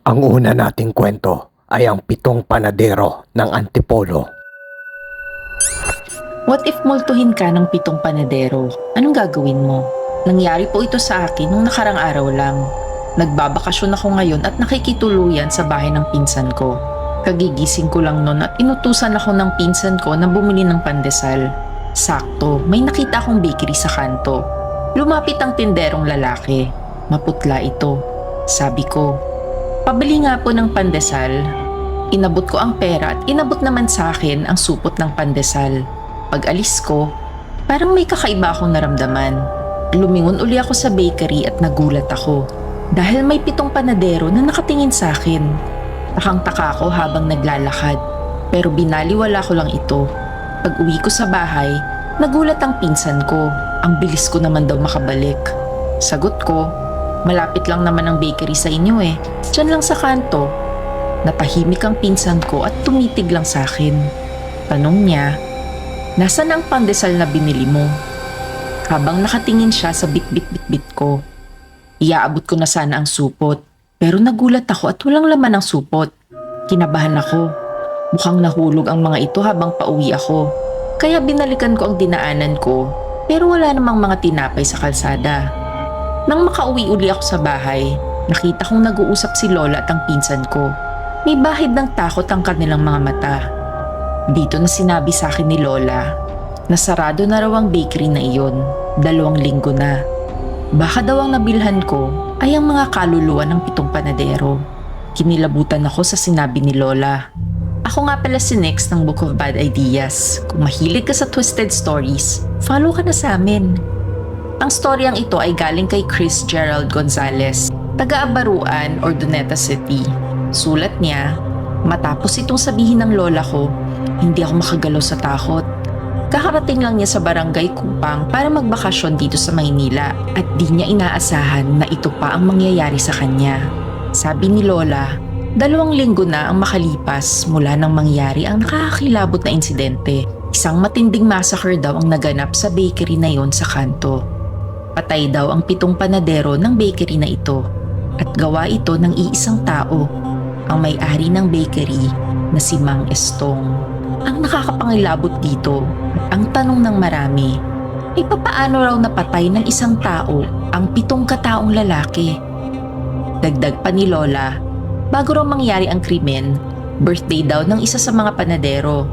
Ang una nating kwento ay ang 7 panadero ng Antipolo. What if multuhin ka ng 7 panadero? Anong gagawin mo? Nangyari po ito sa akin nung nakarang araw lang. Nagbabakasyon ako ngayon at nakikituluyan sa bahay ng pinsan ko. Kagigising ko lang noon at inutusan ako ng pinsan ko na bumili ng pandesal. Sakto, may nakita akong bakery sa kanto. Lumapit ang tinderong lalaki. Maputla ito. Sabi ko, "Pabili nga po ng pandesal." Inabot ko ang pera at inabot naman sa akin ang supot ng pandesal. Pag alis ko, parang may kakaiba akong naramdaman. Lumingon uli ako sa bakery at nagulat ako. Dahil may 7 panadero na nakatingin sa akin. Takang-taka ako habang naglalakad. Pero binaliwala ko lang ito. Pag uwi ko sa bahay, nagulat ang pinsan ko. Ang bilis ko naman daw makabalik. Sagot ko, "Malapit lang naman ang bakery sa inyo eh. Diyan lang sa kanto." Natahimik ang pinsan ko at tumitig lang sa akin. Tanong niya, "Nasaan ang pandesal na binili mo?" Habang nakatingin siya sa bit-bit-bit-bit ko. Iaabot ko na sana ang supot. Pero nagulat ako at walang laman ang supot. Kinabahan ako. Mukhang nahulog ang mga ito habang pauwi ako. Kaya binalikan ko ang dinaanan ko. Pero wala namang mga tinapay sa kalsada. Nang makauwi uli ako sa bahay, nakita kong nag-uusap si Lola at ang pinsan ko. May bahid ng takot ang kanilang mga mata. Dito na sinabi sa akin ni Lola na sarado na raw ang bakery na iyon. 2 linggo na. Baka daw ang nabilhan ko ay ang mga kaluluwa ng 7 panadero. Kinilabutan ako sa sinabi ni Lola. Ako nga pala si Nex ng Book of Bad Ideas. Kung mahilig ka sa twisted stories, follow ka na sa amin. Ang storyang ito ay galing kay Chris Gerald Gonzalez, taga-Abaruan, Ordoneta City. Sulat niya, matapos itong sabihin ng lola ko, hindi ako makagalaw sa takot. Kakarating lang niya sa barangay Kupang para magbakasyon dito sa Maynila at di niya inaasahan na ito pa ang mangyayari sa kanya. Sabi ni Lola, 2 linggo na ang makalipas mula nang mangyari ang nakakakilabot na insidente. Isang matinding massacre daw ang naganap sa bakery na yon sa kanto. Patay daw ang 7 panadero ng bakery na ito at gawa ito ng iisang tao, ang may-ari ng bakery na si Mang Estong. Ang nakakapangilabot dito at ang tanong ng marami ay papaano raw napatay ng isang tao ang 7 kataong lalaki. Dagdag pa ni Lola, bago raw mangyari ang krimen, birthday daw ng isa sa mga panadero.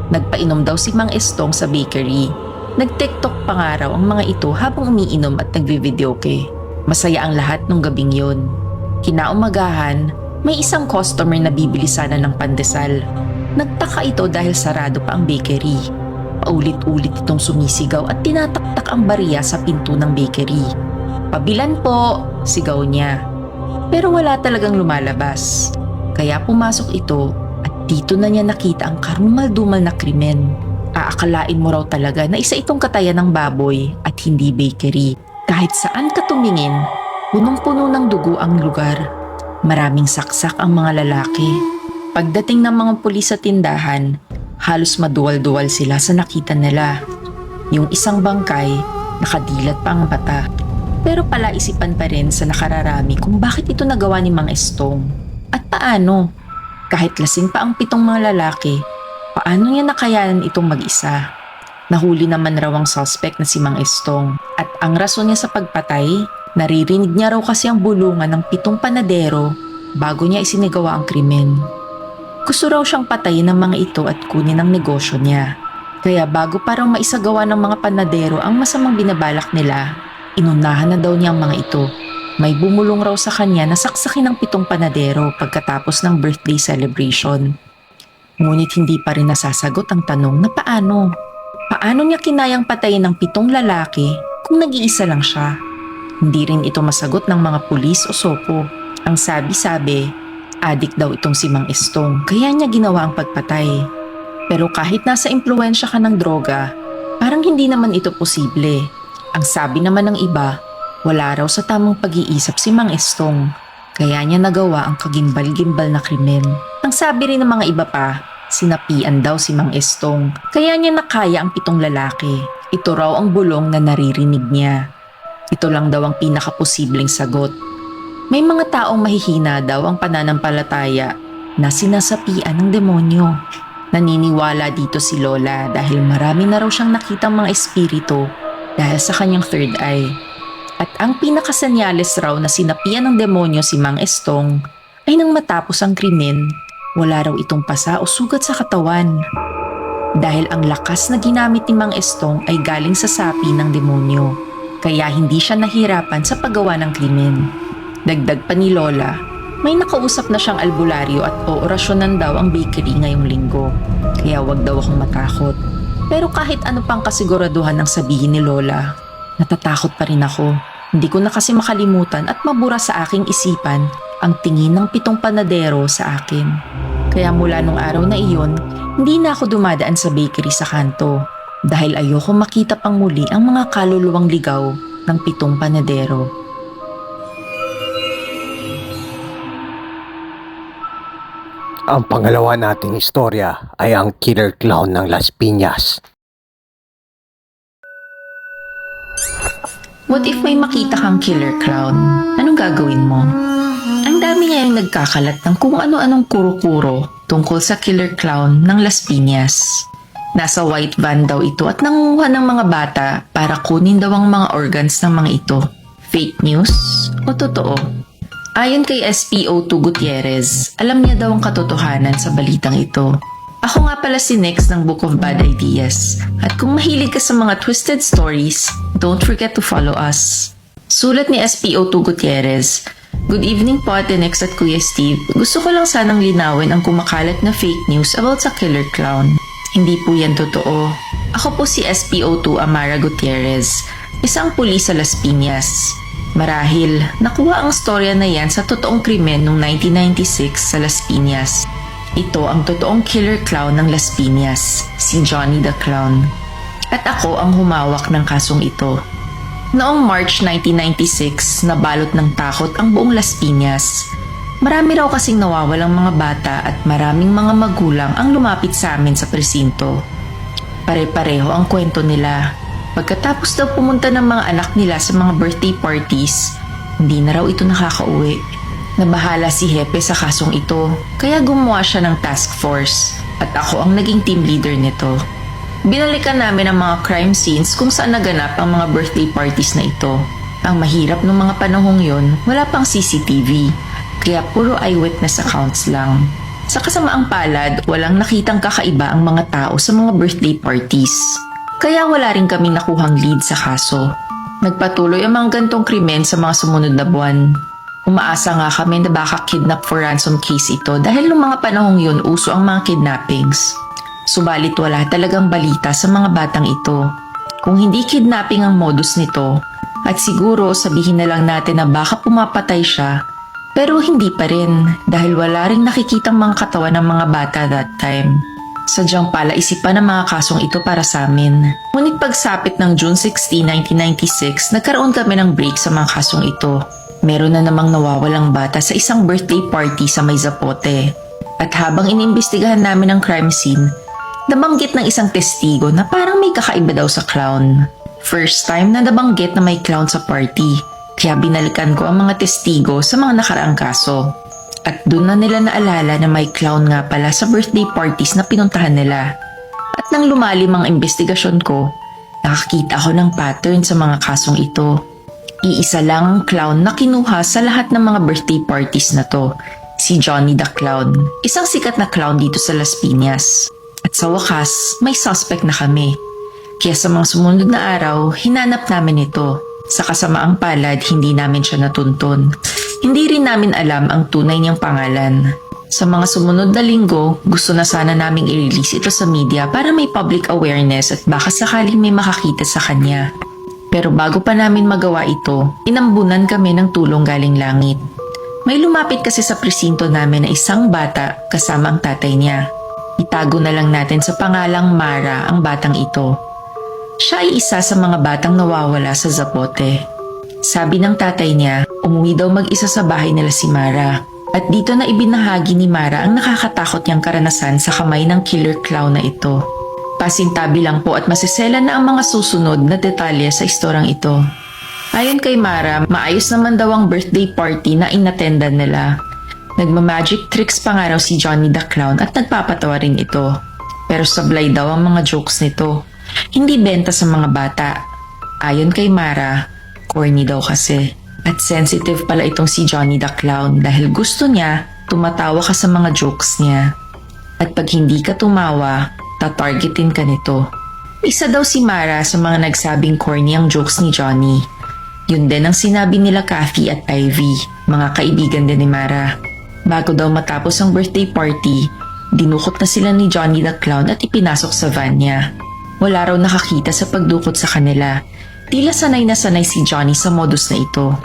Nagpainom daw si Mang Estong sa bakery. Nag-TikTok pa nga raw ang mga ito habang umiinom at nagvi-videoke. Masaya ang lahat nung gabing yon. Kinaumagahan, may isang customer na bibili sana ng pandesal. Nagtaka ito dahil sarado pa ang bakery. Paulit-ulit itong sumisigaw at tinataktak ang bariya sa pinto ng bakery. "Pabilan po!" sigaw niya. Pero wala talagang lumalabas. Kaya pumasok ito at dito na niya nakita ang karumal-dumal na krimen. Aakalain mo raw talaga na isa itong katayan ng baboy at hindi bakery. Kahit saan ka tumingin, punong-puno ng dugo ang lugar. Maraming saksak ang mga lalaki. Pagdating ng mga pulis sa tindahan, halos maduwal-duwal sila sa nakita nila. Yung isang bangkay, nakadilat pa ang bata. Pero palaisipan pa rin sa nakararami kung bakit ito nagawa ni Mang Estong. At paano? Kahit lasing pa ang 7 mga lalaki, paano niya nakayanan itong mag-isa? Nahuli naman raw ang suspect na si Mang Estong. At ang rason niya sa pagpatay, naririnig niya raw kasi ang bulungan ng 7 panadero bago niya isinigawa ang krimen. Gusto raw siyang patayin ng mga ito at kunin ang negosyo niya. Kaya bago pa raw maisagawa ng mga panadero ang masamang binabalak nila, inunahan na daw niya ang mga ito. May bumulong raw sa kanya na saksakin ng 7 panadero pagkatapos ng birthday celebration. Ngunit hindi pa rin nasasagot ang tanong na paano? Paano niya kinayang patayin ng 7 lalaki kung nag-iisa lang siya? Hindi rin ito masagot ng mga pulis o sopo. Ang sabi-sabi, adik daw itong si Mang Estong, kaya niya ginawa ang pagpatay. Pero kahit nasa impluwensya ka ng droga, parang hindi naman ito posible. Ang sabi naman ng iba, wala raw sa tamang pag-iisip si Mang Estong, kaya niya nagawa ang kagimbal-gimbal na krimen. Ang sabi rin ng mga iba pa, sinapian daw si Mang Estong, kaya niya nakaya ang 7 lalaki. Ito raw ang bulong na naririnig niya. Ito lang daw ang pinakaposibleng sagot. May mga taong mahihina daw ang pananampalataya na sinasapian ng demonyo. Naniniwala dito si Lola dahil marami na raw siyang nakitang mga espiritu dahil sa kanyang third eye. At ang pinakasenyales raw na sinapian ng demonyo si Mang Estong ay nang matapos ang krimen, wala raw itong pasa o sugat sa katawan. Dahil ang lakas na ginamit ni Mang Estong ay galing sa sapi ng demonyo, kaya hindi siya nahirapan sa paggawa ng krimen. Dagdag pa ni Lola, may nakausap na siyang albularyo at oorasyonan daw ang bakery ngayong linggo, kaya wag daw akong matakot. Pero kahit ano pang kasiguraduhan ang sabihin ni Lola, natatakot pa rin ako. Hindi ko na kasi makalimutan at mabura sa aking isipan ang tingin ng 7 panadero sa akin. Kaya mula nung araw na iyon, hindi na ako dumadaan sa bakery sa kanto dahil ayoko makita pang muli ang mga kaluluwang ligaw ng 7 panadero. Ang pangalawa nating istorya ay ang Killer Clown ng Las Piñas. What if may makita kang killer clown? Anong gagawin mo? Ang dami ngayong nagkakalat ng kung ano-anong kuro-kuro tungkol sa killer clown ng Las Piñas. Nasa white van daw ito at nangunguha ng mga bata para kunin daw ang mga organs ng mga ito. Fake news o totoo? Ayon kay SPO2 Gutierrez, alam niya daw ang katotohanan sa balitang ito. Ako nga pala si Nex ng Book of Bad Ideas. At kung mahilig ka sa mga twisted stories, don't forget to follow us. Sulat ni SPO2 Gutierrez, Good evening po Ate Nex at Kuya Steve. Gusto ko lang sanang linawin ang kumakalat na fake news about sa killer clown. Hindi po yan totoo. Ako po si SPO2 Amara Gutierrez, isang pulis sa Las Piñas. Marahil, nakuha ang storya na yan sa totoong krimen noong 1996 sa Las Piñas. Ito ang totoong killer clown ng Las Piñas, si Johnny the Clown. At ako ang humawak ng kasong ito. Noong March 1996, nabalot ng takot ang buong Las Piñas. Marami raw kasing nawawalang mga bata at maraming mga magulang ang lumapit sa amin sa presinto. Pare-pareho ang kwento nila. Pagkatapos daw pumunta ng mga anak nila sa mga birthday parties, hindi na raw ito nakakauwi. Nabahala si Hepe sa kasong ito, kaya gumawa siya ng task force at ako ang naging team leader nito. Binalikan namin ang mga crime scenes kung saan naganap ang mga birthday parties na ito. Ang mahirap ng mga panahong yon, wala pang CCTV, kaya puro eyewitness accounts lang. Sa kasamaang palad, walang nakitang kakaiba ang mga tao sa mga birthday parties. Kaya wala rin kaming nakuhang lead sa kaso. Nagpatuloy ang mga gantong krimen sa mga sumunod na buwan. Umaasa nga kami na baka kidnap for ransom case ito dahil noong mga panahong yun uso ang mga kidnappings. Subalit wala talagang balita sa mga batang ito. Kung hindi kidnapping ang modus nito, at siguro sabihin na lang natin na baka pumapatay siya, pero hindi pa rin dahil wala ring nakikitang mga katawan ng mga bata that time. Sadyang pala isipan ng mga kasong ito para sa amin. Ngunit pagsapit ng June 16, 1996, nagkaroon kami ng break sa mga kasong ito. Meron na namang nawawalang bata sa isang birthday party sa May Zapote. At habang inimbestigahan namin ang crime scene, nabanggit ng isang testigo na parang may kakaiba daw sa clown. First time na nabanggit na may clown sa party, kaya binalikan ko ang mga testigo sa mga nakaraang kaso. At doon na nila naalala na may clown nga pala sa birthday parties na pinuntahan nila. At nang lumalim ang investigasyon ko, nakakita ako ng pattern sa mga kasong ito. Iisa lang ang clown na kinuha sa lahat ng mga birthday parties na to, si Johnny the Clown, isang sikat na clown dito sa Las Piñas. At sa wakas, may suspect na kami. Kaya sa mga sumunod na araw, hinanap namin ito. Sa kasamaang palad, hindi namin siya natuntun. Hindi rin namin alam ang tunay niyang pangalan. Sa mga sumunod na linggo, gusto na sana naming i-release ito sa media para may public awareness at baka sakaling may makakita sa kanya. Pero bago pa namin magawa ito, inambunan kami ng tulong galing langit. May lumapit kasi sa presinto namin na isang bata kasama ang tatay niya. Itago na lang natin sa pangalang Mara ang batang ito. Siya ay isa sa mga batang nawawala sa Zapote. Sabi ng tatay niya, umuwi daw mag-isa sa bahay nila si Mara. At dito na ibinahagi ni Mara ang nakakatakot niyang karanasan sa kamay ng killer clown na ito. Pasintabi lang po at masisela na ang mga susunod na detalye sa istorang ito. Ayon kay Mara, maayos naman daw ang birthday party na inattendan nila. Nagma-magic tricks pa nga raw si Johnny the Clown at nagpapatawa rin ito. Pero sablay daw ang mga jokes nito. Hindi benta sa mga bata. Ayon kay Mara, corny daw kasi. At sensitive pala itong si Johnny the Clown dahil gusto niya tumatawa ka sa mga jokes niya. At pag hindi ka tumawa, tatargetin ka nito. Isa daw si Mara sa mga nagsabing corny ang jokes ni Johnny. Yun din ang sinabi nila Kathy at Ivy, mga kaibigan din ni Mara. Bago daw matapos ang birthday party, dinukot na sila ni Johnny the Clown at ipinasok sa van niya. Wala raw nakakita sa pagdukot sa kanila. Tila sanay na sanay si Johnny sa modus na ito.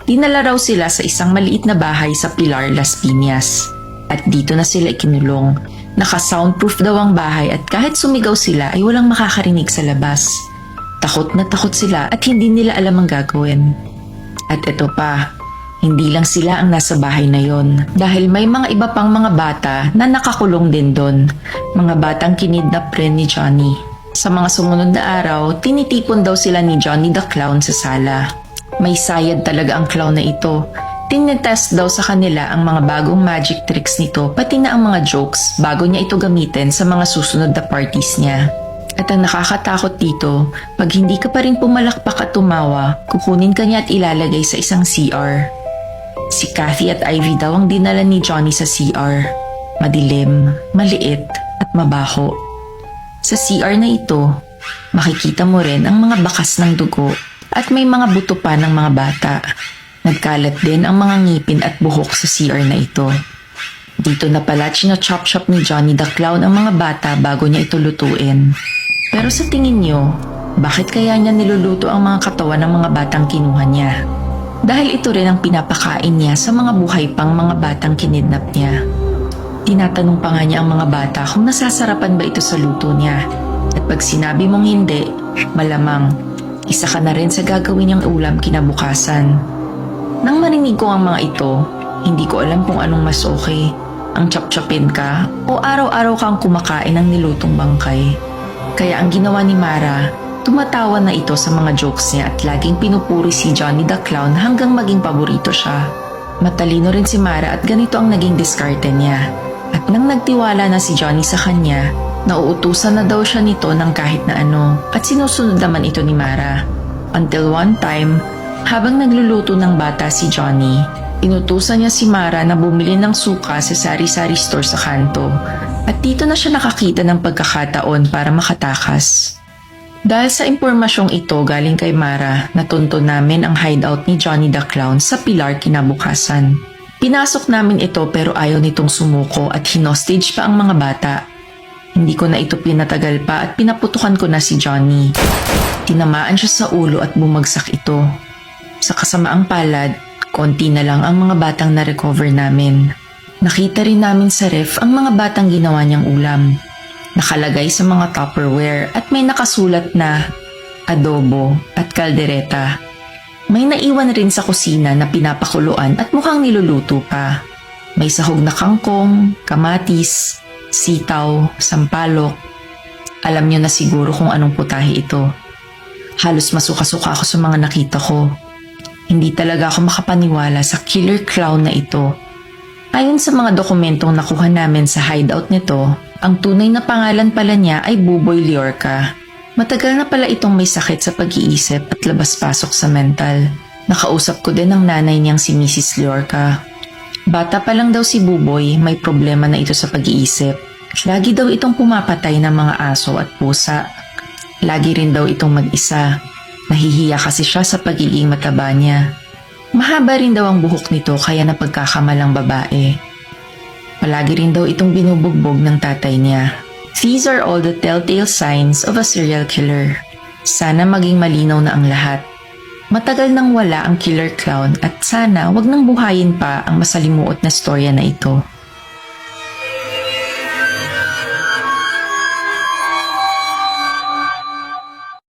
Dinala raw sila sa isang maliit na bahay sa Pilar, Las Piñas. At dito na sila ikinulong. Naka-soundproof daw ang bahay at kahit sumigaw sila ay walang makakarinig sa labas. Takot na takot sila at hindi nila alam ang gagawin. At ito pa, hindi lang sila ang nasa bahay na yon dahil may mga iba pang mga bata na nakakulong din doon. Mga batang kinidnap rin ni Johnny. Sa mga sumunod na araw, tinitipon daw sila ni Johnny the Clown sa sala. May sayad talaga ang clown na ito. Tinetest daw sa kanila ang mga bagong magic tricks nito pati na ang mga jokes bago niya ito gamitin sa mga susunod na parties niya. At ang nakakatakot dito, pag hindi ka pa rin pumalakpak at tumawa, kukunin ka niya at ilalagay sa isang CR. Si Kathy at Ivy daw ang dinala ni Johnny sa CR. Madilim, maliit at mabaho. Sa CR na ito, makikita mo rin ang mga bakas ng dugo at may mga buto pa ng mga bata. Nagkalat din ang mga ngipin at buhok sa CR na ito. Dito na pala chino-chop-chop ni Johnny the Clown ang mga bata bago niya ito lutuin. Pero sa tingin niyo, bakit kaya niya niluluto ang mga katawan ng mga batang kinuha niya? Dahil ito rin ang pinapakain niya sa mga buhay pang mga batang kinidnap niya. Tinatanong pa nga niya ang mga bata kung nasasarapan ba ito sa luto niya. At pag sinabi mong hindi, malamang isa ka na rin sa gagawin niyang ulam kinabukasan. Nang marinig ko ang mga ito, hindi ko alam kung anong mas okay. Ang chop-chopin ka o araw-araw kang kumakain ng nilutong bangkay. Kaya ang ginawa ni Mara, tumatawa na ito sa mga jokes niya at laging pinupuri si Johnny the Clown hanggang maging paborito siya. Matalino rin si Mara at ganito ang naging diskarte niya. At nang nagtiwala na si Johnny sa kanya, nauutusan na daw siya nito ng kahit na ano at sinusunod naman ito ni Mara. Until one time, habang nagluluto ng bata si Johnny, inutusan niya si Mara na bumili ng suka sa sari-sari store sa kanto. At dito na siya nakakita ng pagkakataon para makatakas. Dahil sa impormasyong ito galing kay Mara, natunto namin ang hideout ni Johnny the Clown sa Pilar kinabukasan. Pinasok namin ito pero ayaw nitong sumuko at hinostage pa ang mga bata. Hindi ko na ito pinatagal pa at pinaputukan ko na si Johnny. Tinamaan siya sa ulo at bumagsak ito. Sa kasamaang palad, konti na lang ang mga batang na-recover namin. Nakita rin namin sa ref ang mga batang ginawa niyang ulam. Nakalagay sa mga Tupperware at may nakasulat na adobo at kaldereta. May naiwan rin sa kusina na pinapakuluan at mukhang niluluto pa. May sahog na kangkong, kamatis, sitaw, sampalok. Alam niyo na siguro kung anong putahe ito. Halos masuka-suka ako sa mga nakita ko. Hindi talaga ako makapaniwala sa killer clown na ito. Ayon sa mga dokumentong nakuha namin sa hideout nito, ang tunay na pangalan pala niya ay Buboy Liorca. Matagal na pala itong may sakit sa pag-iisip at labas-pasok sa mental. Nakausap ko din ang nanay niyang si Mrs. Liorca. Bata pa lang daw si Buboy, may problema na ito sa pag-iisip. Lagi daw itong pumapatay ng mga aso at pusa. Lagi rin daw itong mag-isa. Nahihiya kasi siya sa pagiging mataba niya. Mahaba rin daw ang buhok nito kaya napagkakamalang babae. Palagi rin daw itong binubugbog ng tatay niya. These are all the telltale signs of a serial killer. Sana maging malinaw na ang lahat. Matagal nang wala ang killer clown at sana wag nang buhayin pa ang masalimuot na storya na ito.